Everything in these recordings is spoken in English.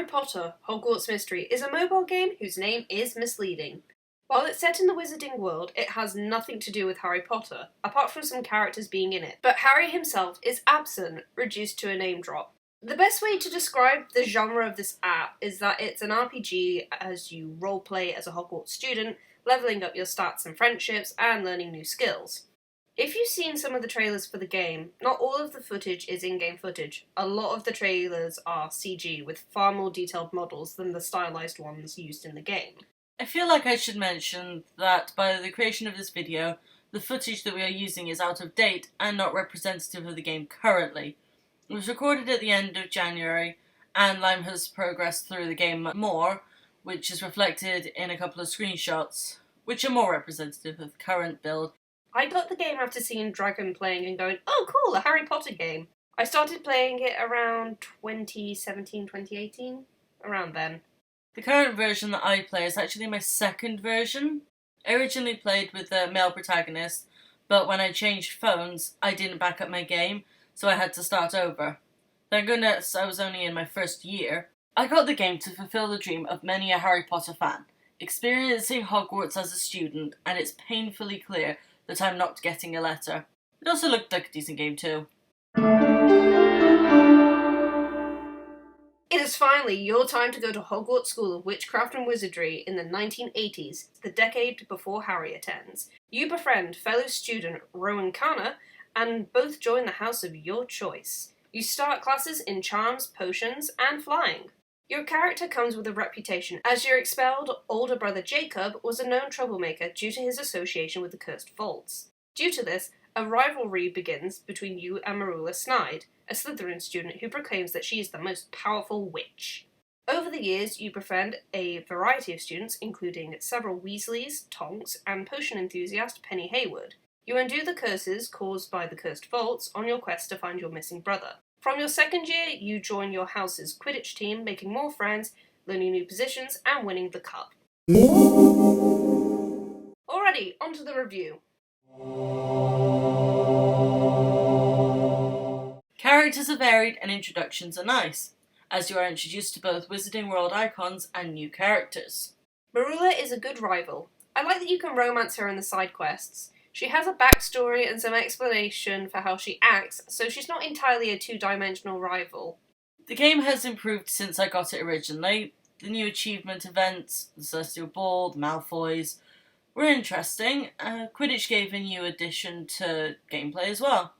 Potter, Hogwarts Mystery is a mobile game whose name is misleading. While it's set in the wizarding world, it has nothing to do with Harry Potter, apart from some characters being in it. But Harry himself is absent, reduced to a name drop. The best way to describe the genre of this app is that it's an RPG as you roleplay as a Hogwarts student, leveling up your stats and friendships, and learning new skills. If you've seen some of the trailers for the game, not all of the footage is in-game footage. A lot of the trailers are CG with far more detailed models than the stylized ones used in the game. I feel like I should mention that by the creation of this video, the footage that we are using is out of date and not representative of the game currently. It was recorded at the end of January, and Lime has progressed through the game more, which is reflected in a couple of screenshots, which are more representative of the current build. I got the game after seeing Dragon playing and going, oh cool, a Harry Potter game. I started playing it around 2017, 2018, around then. The current version that I play is actually my second version. I originally played with the male protagonist, but when I changed phones, I didn't back up my game, so I had to start over. Thank goodness I was only in my first year. I got the game to fulfill the dream of many a Harry Potter fan, experiencing Hogwarts as a student, and it's painfully clear that I'm not getting a letter. It also looked like a decent game too. It is finally your time to go to Hogwarts School of Witchcraft and Wizardry in the 1980s, the decade before Harry attends. You befriend fellow student Rowan Kana, and both join the house of your choice. You start classes in charms, potions, and flying. Your character comes with a reputation, as your expelled older brother Jacob was a known troublemaker due to his association with the Cursed Vaults. Due to this, a rivalry begins between you and Marula Snide, a Slytherin student who proclaims that she is the most powerful witch. Over the years, you befriend a variety of students, including several Weasleys, Tonks, and potion enthusiast Penny Hayward. You undo the curses caused by the Cursed Vaults on your quest to find your missing brother. From your second year, you join your house's Quidditch team, making more friends, learning new positions, and winning the cup. Alrighty, on to the review. Characters are varied and introductions are nice, as you are introduced to both Wizarding World icons and new characters. Marula is a good rival. I like that you can romance her in the side quests. She has a backstory and some explanation for how she acts, so she's not entirely a two-dimensional rival. The game has improved since I got it originally. The new achievement events, the Celestial Ball, the Malfoys, were interesting. Quidditch gave a new addition to gameplay as well.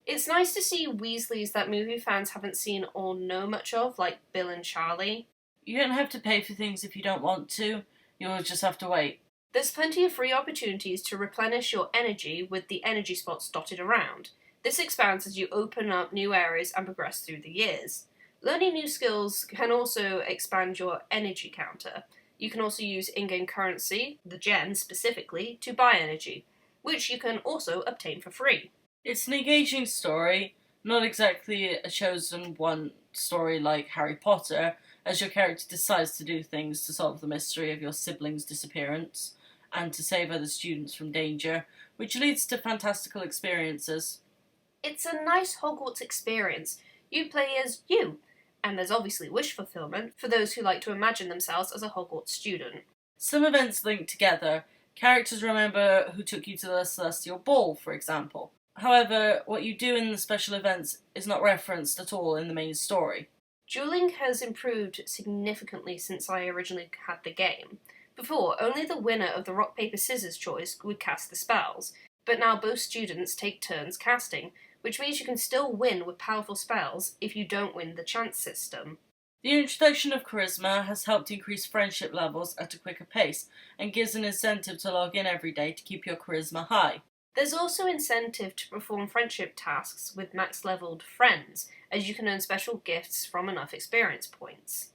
It's nice to see Weasleys that movie fans haven't seen or know much of, like Bill and Charlie. You don't have to pay for things if you don't want to, you'll just have to wait. There's plenty of free opportunities to replenish your energy with the energy spots dotted around. This expands as you open up new areas and progress through the years. Learning new skills can also expand your energy counter. You can also use in-game currency, the gen specifically, to buy energy, which you can also obtain for free. It's an engaging story, not exactly a chosen one story like Harry Potter, as your character decides to do things to solve the mystery of your sibling's disappearance, and to save other students from danger, which leads to fantastical experiences. It's a nice Hogwarts experience. You play as you, and there's obviously wish fulfillment for those who like to imagine themselves as a Hogwarts student. Some events link together. Characters remember who took you to the Celestial Ball, for example. However, what you do in the special events is not referenced at all in the main story. Dueling has improved significantly since I originally had the game. Before, only the winner of the rock, paper, scissors choice would cast the spells, but now both students take turns casting, which means you can still win with powerful spells if you don't win the chance system. The introduction of charisma has helped increase friendship levels at a quicker pace, and gives an incentive to log in every day to keep your charisma high. There's also incentive to perform friendship tasks with max-leveled friends, as you can earn special gifts from enough experience points.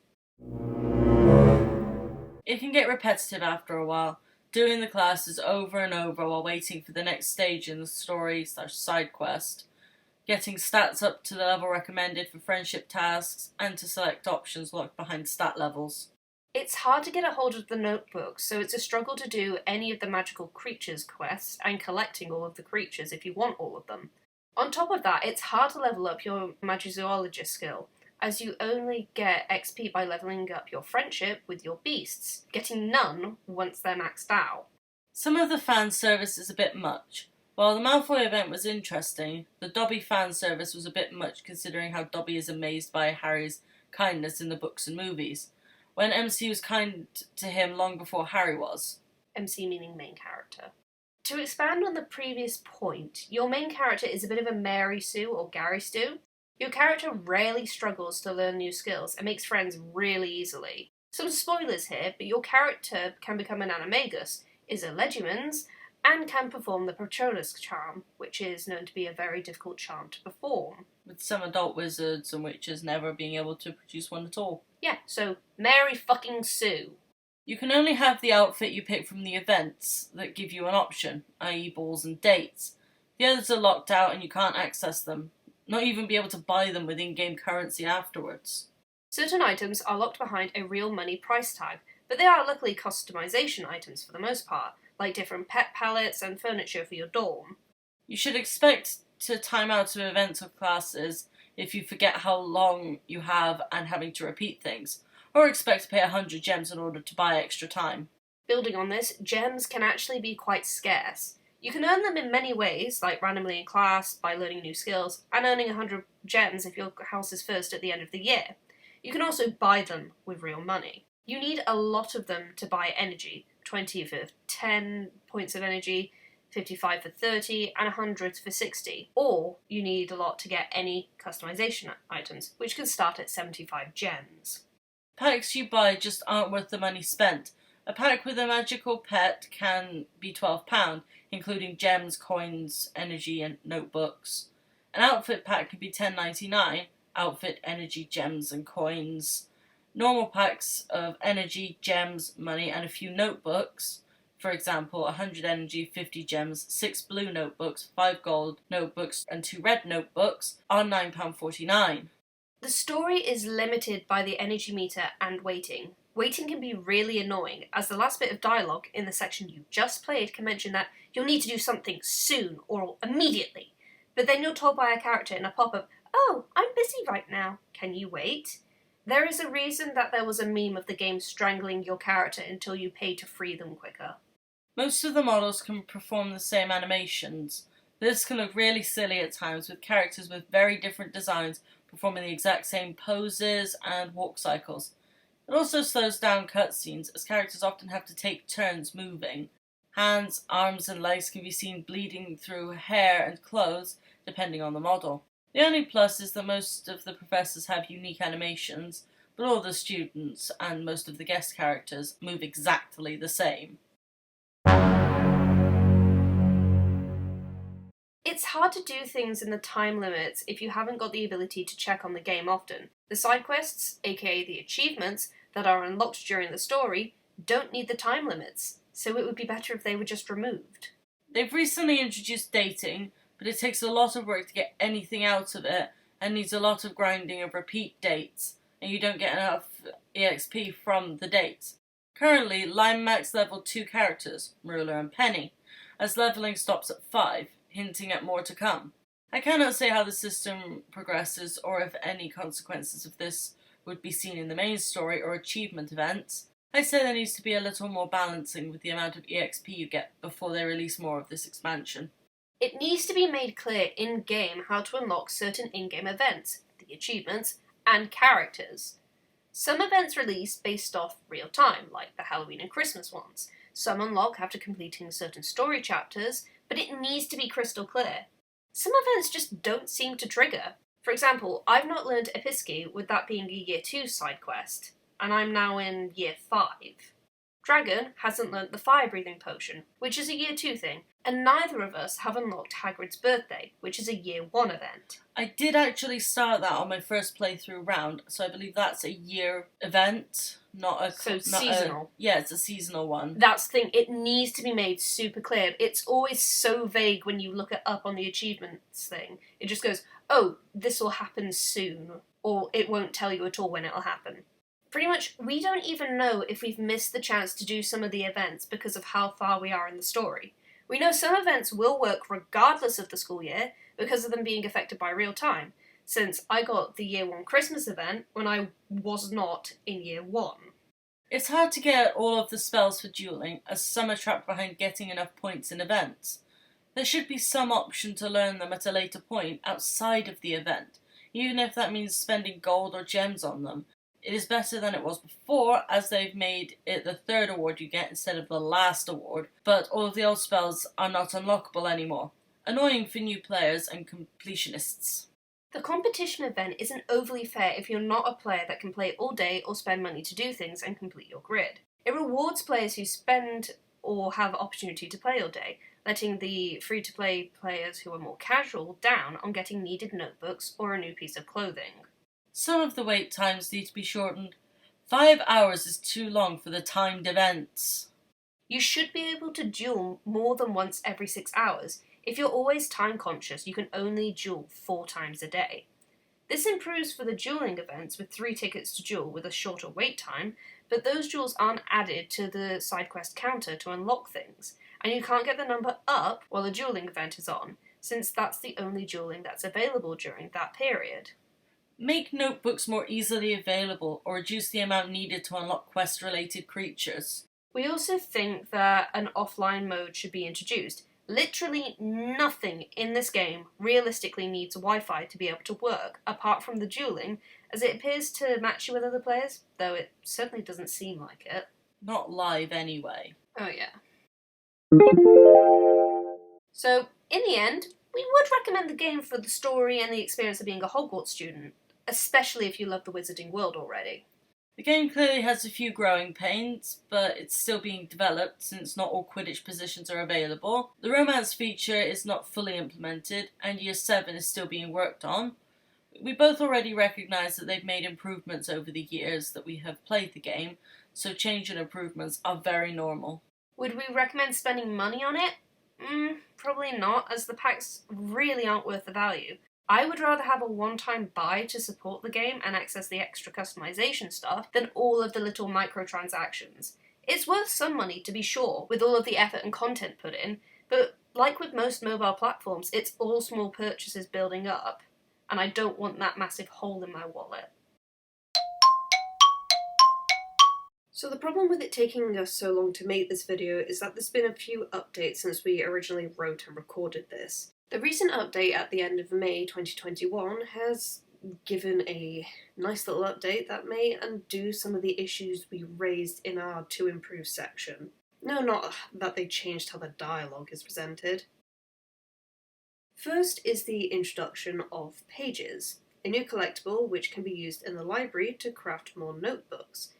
It can get repetitive after a while, doing the classes over and over while waiting for the next stage in the story/side quest, getting stats up to the level recommended for friendship tasks, and to select options locked behind stat levels. It's hard to get a hold of the notebook, so it's a struggle to do any of the magical creatures quests and collecting all of the creatures if you want all of them. On top of that, it's hard to level up your magizoologist skill. as you only get XP by leveling up your friendship with your beasts, getting none once they're maxed out. Some of the fan service is a bit much. While the Malfoy event was interesting, the Dobby fan service was a bit much considering how Dobby is amazed by Harry's kindness in the books and movies, when MC was kind to him long before Harry was. MC meaning main character. To expand on the previous point, your main character is a bit of a Mary Sue or Gary Stu. Your character rarely struggles to learn new skills and makes friends really easily. Some spoilers here, but your character can become an animagus, is a legimens, and can perform the Patronus charm, which is known to be a very difficult charm to perform. With some adult wizards and witches never being able to produce one at all. Yeah, so Mary fucking Sue. You can only have the outfit you pick from the events that give you an option, i.e. balls and dates. The others are locked out and you can't access them, not even be able to buy them with in-game currency afterwards. Certain items are locked behind a real money price tag, but they are luckily customization items for the most part, like different pet palettes and furniture for your dorm. You should expect to time out of events or classes if you forget how long you have and having to repeat things, or expect to pay 100 gems in order to buy extra time. Building on this, gems can actually be quite scarce. You can earn them in many ways, like randomly in class, by learning new skills, and earning 100 gems if your house is first at the end of the year. You can also buy them with real money. You need a lot of them to buy energy, 20 for 10 points of energy, 55 for 30, and 100 for 60. Or you need a lot to get any customization items, which can start at 75 gems. Packs you buy just aren't worth the money spent. A pack with a magical pet can be £12, including gems, coins, energy, and notebooks. An outfit pack can be $10.99, outfit, energy, gems, and coins. Normal packs of energy, gems, money, and a few notebooks, for example, 100 energy, 50 gems, 6 blue notebooks, 5 gold notebooks, and 2 red notebooks, are £9.49. The story is limited by the energy meter and waiting. Waiting can be really annoying, as the last bit of dialogue in the section you just played can mention that you'll need to do something soon or immediately. But then you're told by a character in a pop-up, "Oh, I'm busy right now. Can you wait?" There is a reason that there was a meme of the game strangling your character until you pay to free them quicker. Most of the models can perform the same animations. This can look really silly at times, with characters with very different designs performing the exact same poses and walk cycles. It also slows down cutscenes, as characters often have to take turns moving. Hands, arms, and legs can be seen bleeding through hair and clothes, depending on the model. The only plus is that most of the professors have unique animations, but all the students and most of the guest characters move exactly the same. It's hard to do things in the time limits if you haven't got the ability to check on the game often. The side quests, aka the achievements, that are unlocked during the story, don't need the time limits, so it would be better if they were just removed. They've recently introduced dating, but it takes a lot of work to get anything out of it, and needs a lot of grinding of repeat dates, and you don't get enough EXP from the dates. Currently, Lime max level 2 characters, Ruler and Penny, as leveling stops at 5, hinting at more to come. I cannot say how the system progresses or if any consequences of this would be seen in the main story or achievement events. I say there needs to be a little more balancing with the amount of EXP you get before they release more of this expansion. It needs to be made clear in-game how to unlock certain in-game events, the achievements, and characters. Some events release based off real time, like the Halloween and Christmas ones. Some unlock after completing certain story chapters, but it needs to be crystal clear. Some events just don't seem to trigger. For example, I've not learned Episky, with that being a Year 2 side quest, and I'm now in Year 5. Dragon hasn't learnt the fire-breathing potion, which is a Year 2 thing, and neither of us have unlocked Hagrid's birthday, which is a Year 1 event. I did actually start that on my first playthrough round, so I believe that's a year event, seasonal. It's a seasonal one. That's the thing, it needs to be made super clear. It's always so vague when you look it up on the achievements thing. It just goes, oh, this will happen soon, or it won't tell you at all when it'll happen. Pretty much, we don't even know if we've missed the chance to do some of the events because of how far we are in the story. We know some events will work regardless of the school year, because of them being affected by real time. since I got the Year 1 Christmas event when I was not in Year 1. It's hard to get all of the spells for dueling, as some are trapped behind getting enough points in events. There should be some option to learn them at a later point outside of the event, even if that means spending gold or gems on them. It is better than it was before, as they've made it the third award you get instead of the last award, but all of the old spells are not unlockable anymore. Annoying for new players and completionists. The competition event isn't overly fair if you're not a player that can play all day or spend money to do things and complete your grid. It rewards players who spend or have opportunity to play all day, letting the free-to-play players who are more casual down on getting needed notebooks or a new piece of clothing. Some of the wait times need to be shortened. 5 hours is too long for the timed events. You should be able to duel more than once every 6 hours. If you're always time conscious, you can only duel 4 times a day. This improves for the dueling events with 3 tickets to duel with a shorter wait time, but those duels aren't added to the side quest counter to unlock things, and you can't get the number up while the dueling event is on, since that's the only dueling that's available during that period. Make notebooks more easily available or reduce the amount needed to unlock quest-related creatures. We also think that an offline mode should be introduced. Literally nothing in this game realistically needs Wi-Fi to be able to work, apart from the dueling, as it appears to match you with other players, though it certainly doesn't seem like it. Not live anyway. Oh yeah. So, in the end, we would recommend the game for the story and the experience of being a Hogwarts student, especially if you love the wizarding world already. The game clearly has a few growing pains, but it's still being developed since not all Quidditch positions are available. The romance feature is not fully implemented, and Year 7 is still being worked on. We both already recognise that they've made improvements over the years that we have played the game, so change and improvements are very normal. Would we recommend spending money on it? Probably not, as the packs really aren't worth the value. I would rather have a one-time buy to support the game and access the extra customization stuff than all of the little microtransactions. It's worth some money to be sure, with all of the effort and content put in, but like with most mobile platforms, it's all small purchases building up, and I don't want that massive hole in my wallet. So the problem with it taking us so long to make this video is that there's been a few updates since we originally wrote and recorded this. The recent update at the end of May 2021 has given a nice little update that may undo some of the issues we raised in our To Improve section. No, not that they changed how the dialogue is presented. First is the introduction of Pages, a new collectible which can be used in the library to craft more notebooks.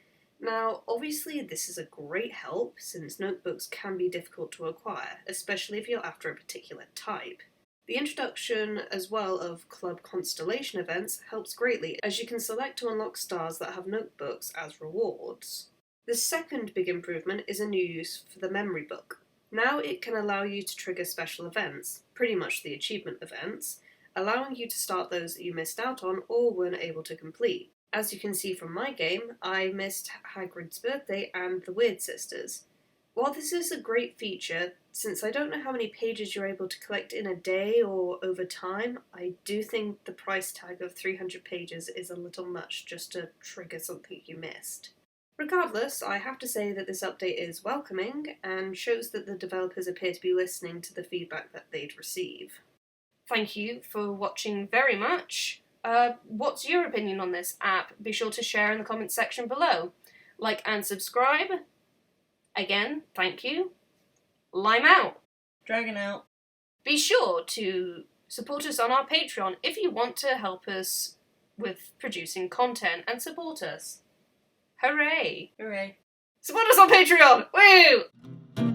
Now, obviously this is a great help since notebooks can be difficult to acquire, especially if you're after a particular type. The introduction as well of Club Constellation events helps greatly, as you can select to unlock stars that have notebooks as rewards. The second big improvement is a new use for the memory book. Now it can allow you to trigger special events, pretty much the achievement events, allowing you to start those that you missed out on or weren't able to complete. As you can see from my game, I missed Hagrid's birthday and the Weird Sisters. While this is a great feature, since I don't know how many pages you're able to collect in a day or over time, I do think the price tag of 300 pages is a little much just to trigger something you missed. Regardless, I have to say that this update is welcoming and shows that the developers appear to be listening to the feedback that they'd receive. Thank you for watching very much. What's your opinion on this app? Be sure to share in the comments section below. Like and subscribe. Again, thank you. Lime out. Dragon out. Be sure to support us on our Patreon if you want to help us with producing content and support us. Hooray! Hooray. Support us on Patreon! Woo!